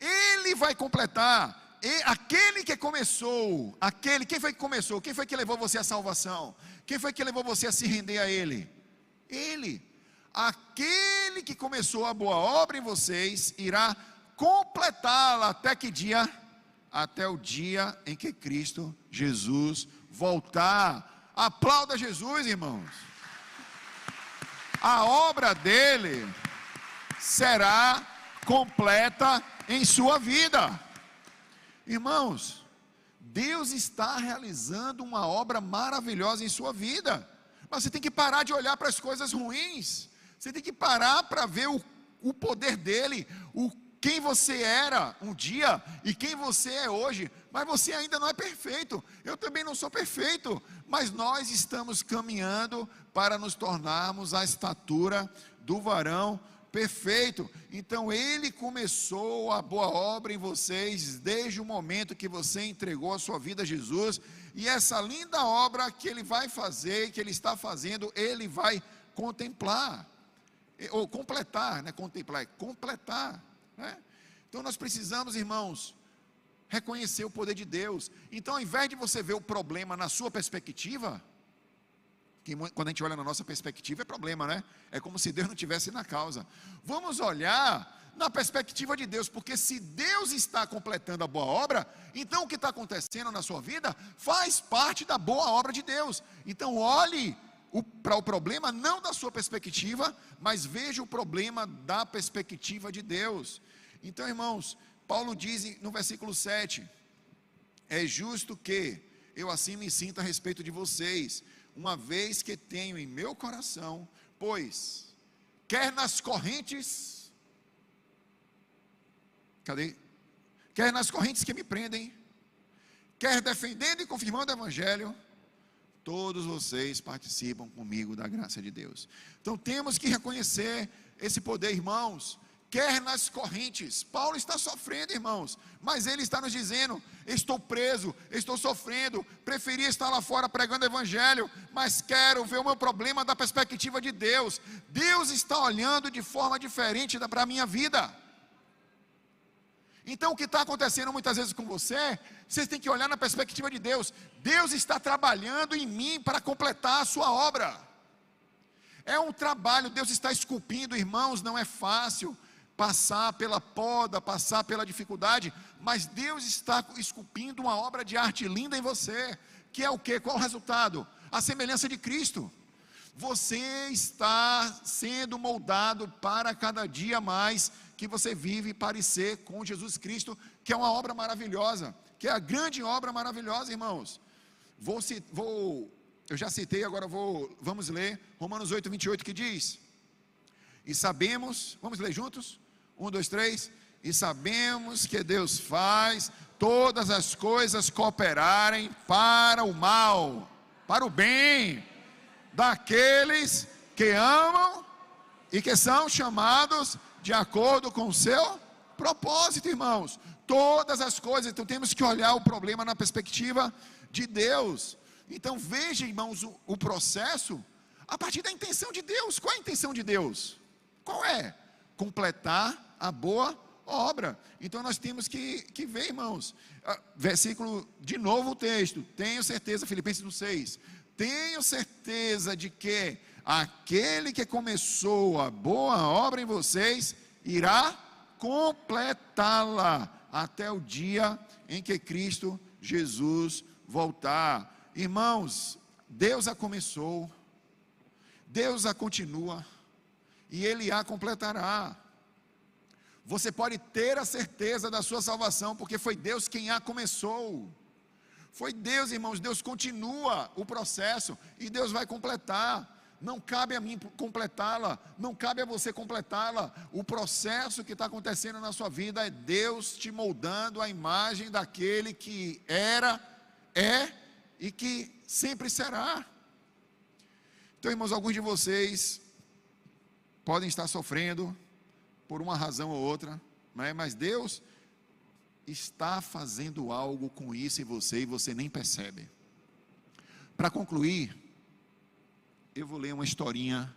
Ele vai completar. Aquele que começou, quem foi que começou? Quem foi que levou você à salvação? Quem foi que levou você a se render a Ele? Ele. Aquele que começou a boa obra em vocês, irá completá-la até que dia? Até o dia em que Cristo Jesus voltar. Aplauda Jesus, irmãos. A obra dele será completa em sua vida. Irmãos, Deus está realizando uma obra maravilhosa em sua vida, mas você tem que parar de olhar para as coisas ruins. Você tem que parar para ver o poder dele, quem você era um dia e quem você é hoje. Mas você ainda não é perfeito, eu também não sou perfeito, mas nós estamos caminhando para nos tornarmos a estatura do varão perfeito. Então ele começou a boa obra em vocês desde o momento que você entregou a sua vida a Jesus, e essa linda obra que ele vai fazer, que ele está fazendo, ele vai contemplar, ou completar, não é contemplar, é completar, né? Então nós precisamos, irmãos, reconhecer o poder de Deus. Então, ao invés de você ver o problema na sua perspectiva, que quando a gente olha na nossa perspectiva é problema, né? É como se Deus não estivesse na causa. Vamos olhar na perspectiva de Deus, porque se Deus está completando a boa obra, então o que está acontecendo na sua vida faz parte da boa obra de Deus. Então olhe para o problema não da sua perspectiva, mas veja o problema da perspectiva de Deus. Então, irmãos, Paulo diz no versículo 7, é justo que eu assim me sinta a respeito de vocês, uma vez que tenho em meu coração, pois, quer nas correntes, quer nas correntes que me prendem, quer defendendo e confirmando o evangelho, todos vocês participam comigo da graça de Deus. Então temos que reconhecer esse poder, irmãos. Quer nas correntes, Paulo está sofrendo, irmãos, mas ele está nos dizendo, estou preso, estou sofrendo, preferia estar lá fora pregando o evangelho, mas quero ver o meu problema da perspectiva de Deus. Deus está olhando de forma diferente para a minha vida. Então o que está acontecendo muitas vezes com você, vocês têm que olhar na perspectiva de Deus. Deus está trabalhando em mim para completar a sua obra. É um trabalho, Deus está esculpindo, irmãos, não é fácil passar pela poda, passar pela dificuldade, mas Deus está esculpindo uma obra de arte linda em você, que é o quê? Qual o resultado? A semelhança de Cristo. Você está sendo moldado para cada dia mais que você vive parecer com Jesus Cristo, que é uma obra maravilhosa, que é a grande obra maravilhosa, irmãos. Eu já citei, agora vamos ler Romanos 8, 28, que diz, e sabemos, vamos ler juntos? 1, 2, 3, e sabemos que Deus faz todas as coisas cooperarem para o mal, para o bem, daqueles que amam e que são chamados de acordo com o seu propósito, irmãos. Todas as coisas, então temos que olhar o problema na perspectiva de Deus. Então veja, irmãos, o processo a partir da intenção de Deus. Qual é a intenção de Deus? Qual é? Completar a boa obra. Então nós temos que ver, irmãos. Versículo, de novo o texto, tenho certeza, Filipenses 6, tenho certeza de que aquele que começou a boa obra em vocês, irá completá-la, até o dia em que Cristo Jesus voltar. Irmãos, Deus a começou, Deus a continua, e Ele a completará. Você pode ter a certeza da sua salvação, porque foi Deus quem a começou. Foi Deus, irmãos. Deus continua o processo, e Deus vai completar. Não cabe a mim completá-la, não cabe a você completá-la. O processo que está acontecendo na sua vida é Deus te moldando a imagem daquele que era, é e que sempre será. Então, irmãos, alguns de vocês podem estar sofrendo por uma razão ou outra, né? Mas Deus está fazendo algo com isso em você e você nem percebe. Para concluir, eu vou ler uma historinha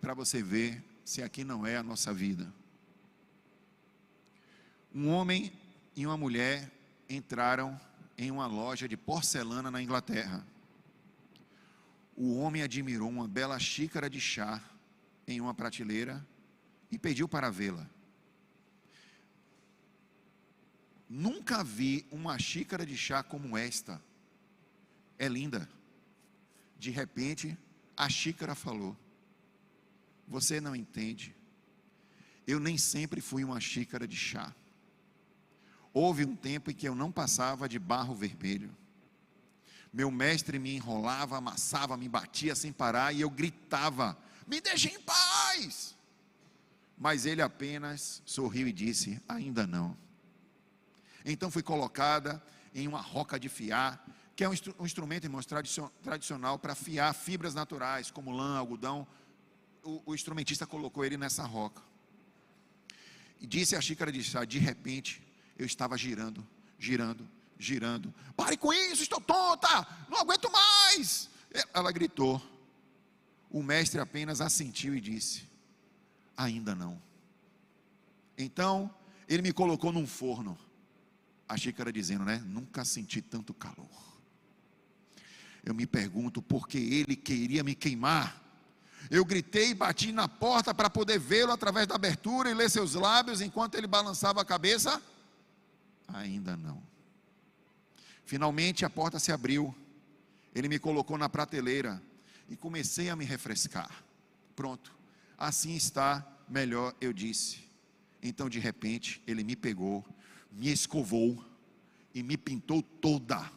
para você ver se aqui não é a nossa vida. Um homem e uma mulher entraram em uma loja de porcelana na Inglaterra. O homem admirou uma bela xícara de chá em uma prateleira e pediu para vê-la. Nunca vi uma xícara de chá como esta. É linda. De repente, a xícara falou: você não entende. Eu nem sempre fui uma xícara de chá. Houve um tempo em que eu não passava de barro vermelho. Meu mestre me enrolava, amassava, me batia sem parar, e eu gritava: me deixe em paz! Mas ele apenas sorriu e disse: ainda não. Então fui colocada em uma roca de fiar, que é um instrumento, irmãos, tradicional para fiar fibras naturais, como lã, algodão. O instrumentista colocou ele nessa roca. E disse a xícara de chá: de repente, eu estava girando, girando, girando. Pare com isso, estou tonta, não aguento mais. Ela gritou. O mestre apenas assentiu e disse: ainda não. Então, ele me colocou num forno. A xícara dizendo, né? Nunca senti tanto calor. Eu me pergunto por que ele queria me queimar. Eu gritei e bati na porta para poder vê-lo através da abertura e ler seus lábios enquanto ele balançava a cabeça. Ainda não. Finalmente a porta se abriu. Ele me colocou na prateleira e comecei a me refrescar. Pronto, assim está melhor, eu disse. Então de repente ele me pegou, me escovou e me pintou toda.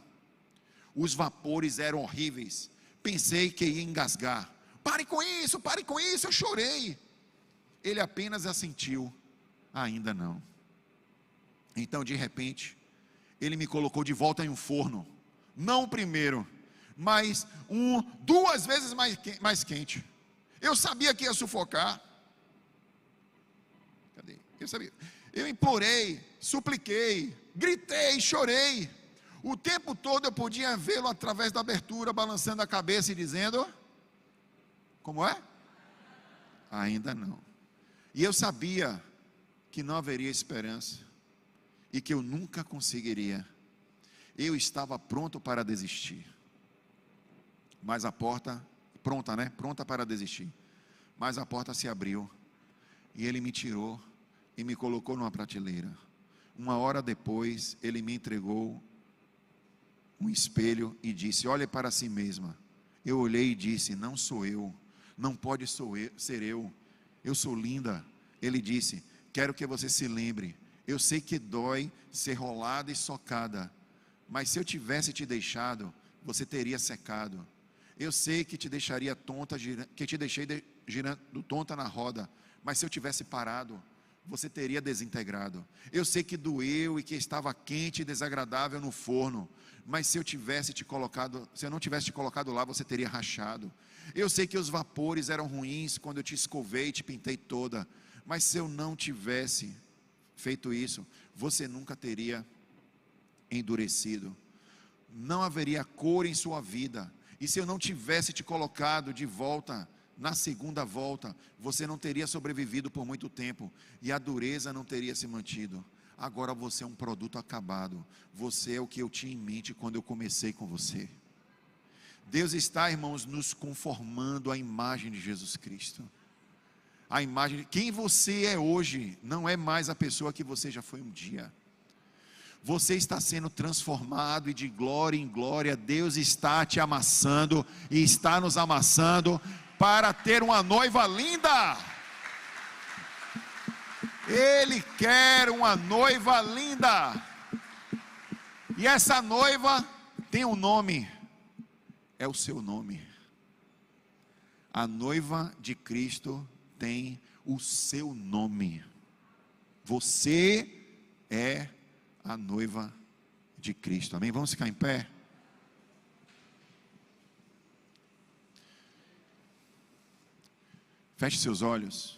Os vapores eram horríveis. Pensei que ia engasgar. Pare com isso, eu chorei. Ele apenas assentiu. Ainda não. Então de repente ele me colocou de volta em um forno. Não o primeiro, mas duas vezes mais quente. Eu sabia que ia sufocar. Cadê? Eu sabia. Eu implorei, supliquei, gritei, chorei. O tempo todo eu podia vê-lo através da abertura, balançando a cabeça e dizendo: como é? Ainda não. E eu sabia que não haveria esperança e que eu nunca conseguiria. Eu estava pronto para desistir. Mas a porta, pronta, né? Pronta para desistir. Mas a porta se abriu e ele me tirou e me colocou numa prateleira. Uma hora depois, ele me entregou um espelho e disse: olhe para si mesma. Eu olhei e disse: não sou eu, não pode ser eu sou linda. Ele disse: quero que você se lembre, eu sei que dói ser rolada e socada, mas se eu tivesse te deixado, você teria secado. Eu sei que te deixaria tonta, que te deixei girando tonta na roda, mas se eu tivesse parado, você teria desintegrado. Eu sei que doeu e que estava quente e desagradável no forno, mas se eu não tivesse te colocado lá, você teria rachado. Eu sei que os vapores eram ruins quando eu te escovei e te pintei toda, mas se eu não tivesse feito isso, você nunca teria endurecido. Não haveria cor em sua vida. E se eu não tivesse te colocado de volta na segunda volta, você não teria sobrevivido por muito tempo, e a dureza não teria se mantido. Agora você é um produto acabado. Você é o que eu tinha em mente quando eu comecei com você. Deus está, irmãos, nos conformando à imagem de Jesus Cristo. A imagem de quem você é hoje não é mais a pessoa que você já foi um dia. Você está sendo transformado, e de glória em glória Deus está te amassando e está nos amassando para ter uma noiva linda. Ele quer uma noiva linda. E essa noiva tem um nome. É o seu nome. A noiva de Cristo tem o seu nome. Você é a noiva de Cristo. Amém? Vamos ficar em pé? Feche seus olhos.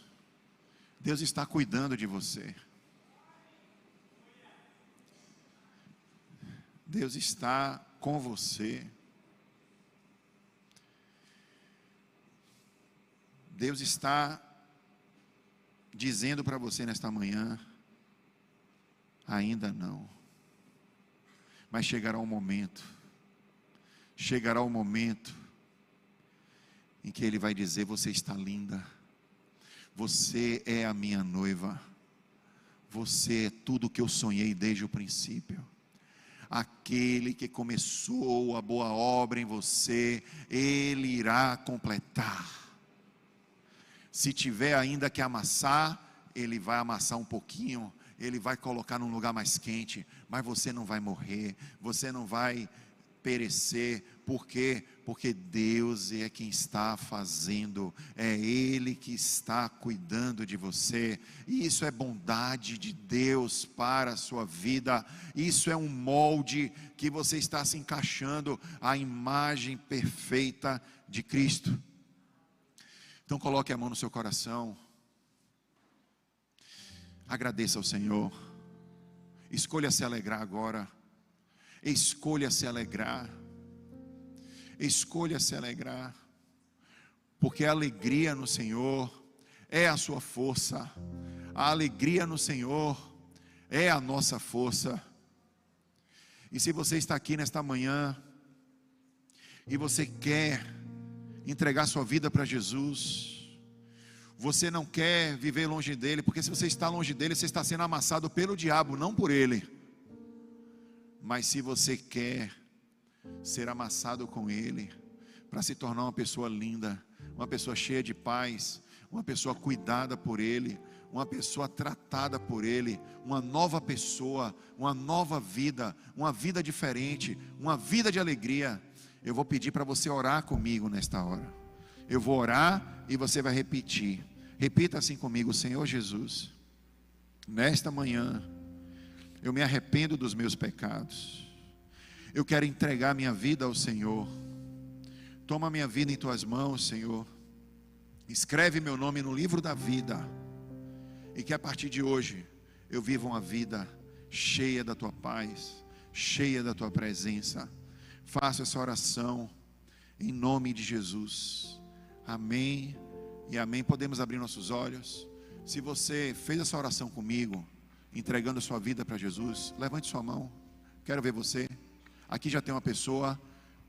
Deus está cuidando de você. Deus está com você. Deus está dizendo para você nesta manhã: ainda não. Mas chegará um momento em que Ele vai dizer: você está linda. Você é a minha noiva. Você é tudo o que eu sonhei desde o princípio. Aquele que começou a boa obra em você, Ele irá completar. Se tiver ainda que amassar, Ele vai amassar um pouquinho. Ele vai colocar num lugar mais quente. Mas você não vai morrer. Você não vai perecer. Por quê? Porque Deus é quem está fazendo, é Ele que está cuidando de você, e isso é bondade de Deus para a sua vida. Isso é um molde que você está se encaixando à imagem perfeita de Cristo. Então coloque a mão no seu coração, agradeça ao Senhor, escolha se alegrar agora, escolha se alegrar. Escolha se alegrar, porque a alegria no Senhor é a sua força. A alegria no Senhor é a nossa força. E se você está aqui nesta manhã e você quer entregar sua vida para Jesus, você não quer viver longe dele, porque se você está longe dele, você está sendo amassado pelo diabo, não por ele. Mas se você quer ser amassado com Ele, para se tornar uma pessoa linda, uma pessoa cheia de paz, uma pessoa cuidada por Ele, uma pessoa tratada por Ele, uma nova pessoa, uma nova vida, uma vida diferente, uma vida de alegria. Eu vou pedir para você orar comigo nesta hora. Eu vou orar e você vai repetir. Repita assim comigo: Senhor Jesus, nesta manhã eu me arrependo dos meus pecados. Eu quero entregar minha vida ao Senhor. Toma minha vida em tuas mãos, Senhor. Escreve meu nome no livro da vida. E que a partir de hoje eu viva uma vida cheia da tua paz, cheia da tua presença. Faça essa oração em nome de Jesus. Amém e amém. Podemos abrir nossos olhos. Se você fez essa oração comigo, entregando a sua vida para Jesus, levante sua mão. Quero ver você. Aqui já tem uma pessoa.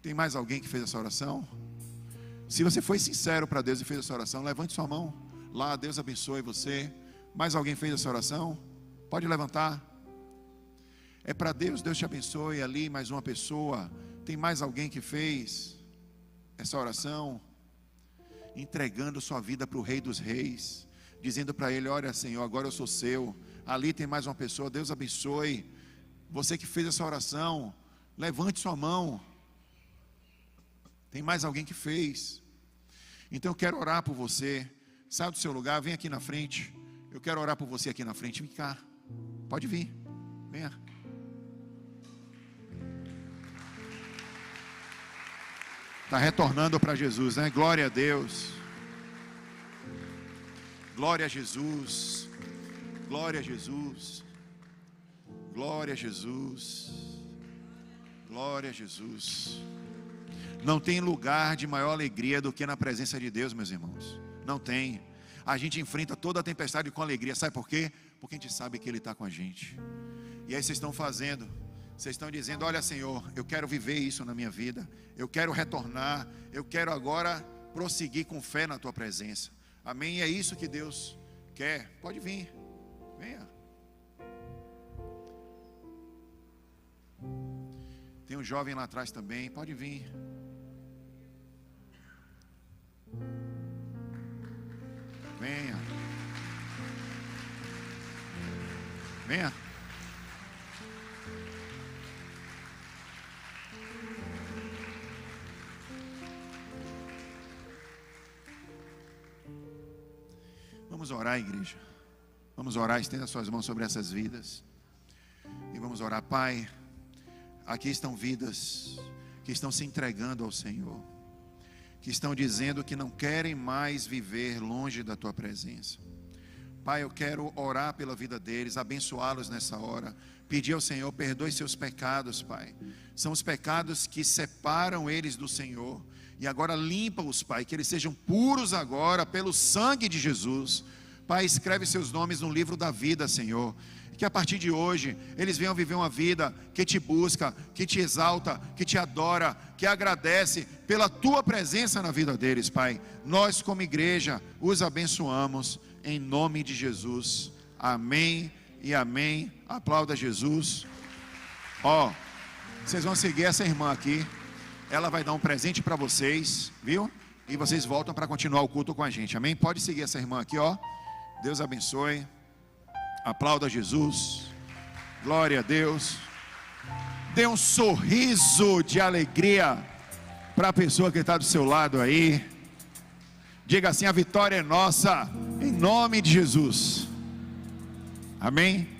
Tem mais alguém que fez essa oração? Se você foi sincero para Deus e fez essa oração, levante sua mão. Lá, Deus abençoe você. Mais alguém fez essa oração? Pode levantar. É para Deus, Deus te abençoe. Ali, mais uma pessoa. Tem mais alguém que fez essa oração? Entregando sua vida para o Rei dos Reis, dizendo para Ele: olha, Senhor, agora eu sou seu. Ali tem mais uma pessoa. Deus abençoe. Você que fez essa oração, levante sua mão. Tem mais alguém que fez. Então eu quero orar por você. Sai do seu lugar, vem aqui na frente. Eu quero orar por você aqui na frente. Vem cá, pode vir, venha. Está retornando para Jesus, né? Glória a Deus. Glória a Jesus. Glória a Jesus. Glória a Jesus. Glória a Jesus. Não tem lugar de maior alegria do que na presença de Deus, meus irmãos. Não tem. A gente enfrenta toda a tempestade com alegria. Sabe por quê? Porque a gente sabe que Ele está com a gente. E aí vocês estão fazendo, vocês estão dizendo: olha, Senhor, eu quero viver isso na minha vida. Eu quero retornar. Eu quero agora prosseguir com fé na Tua presença. Amém? E é isso que Deus quer. Pode vir. Venha. Tem um jovem lá atrás também. Pode vir. Venha. Venha. Vamos orar, igreja. Vamos orar, estenda suas mãos sobre essas vidas. E vamos orar. Pai, aqui estão vidas que estão se entregando ao Senhor, que estão dizendo que não querem mais viver longe da Tua presença. Pai, eu quero orar pela vida deles, abençoá-los nessa hora, pedir ao Senhor, perdoe seus pecados, Pai. São os pecados que separam eles do Senhor. E agora limpa-os, Pai, que eles sejam puros agora pelo sangue de Jesus. Pai, escreve seus nomes no livro da vida, Senhor. Que a partir de hoje eles venham viver uma vida que te busca, que te exalta, que te adora, que agradece pela Tua presença na vida deles, Pai. Nós como igreja os abençoamos em nome de Jesus. Amém e amém. Aplauda Jesus. Ó, vocês vão seguir essa irmã aqui. Ela vai dar um presente para vocês, viu? E vocês voltam para continuar o culto com a gente. Amém? Pode seguir essa irmã aqui, ó. Deus abençoe. Aplauda Jesus. Glória a Deus. Dê um sorriso de alegria para a pessoa que está do seu lado aí. Diga assim: a vitória é nossa, em nome de Jesus. Amém.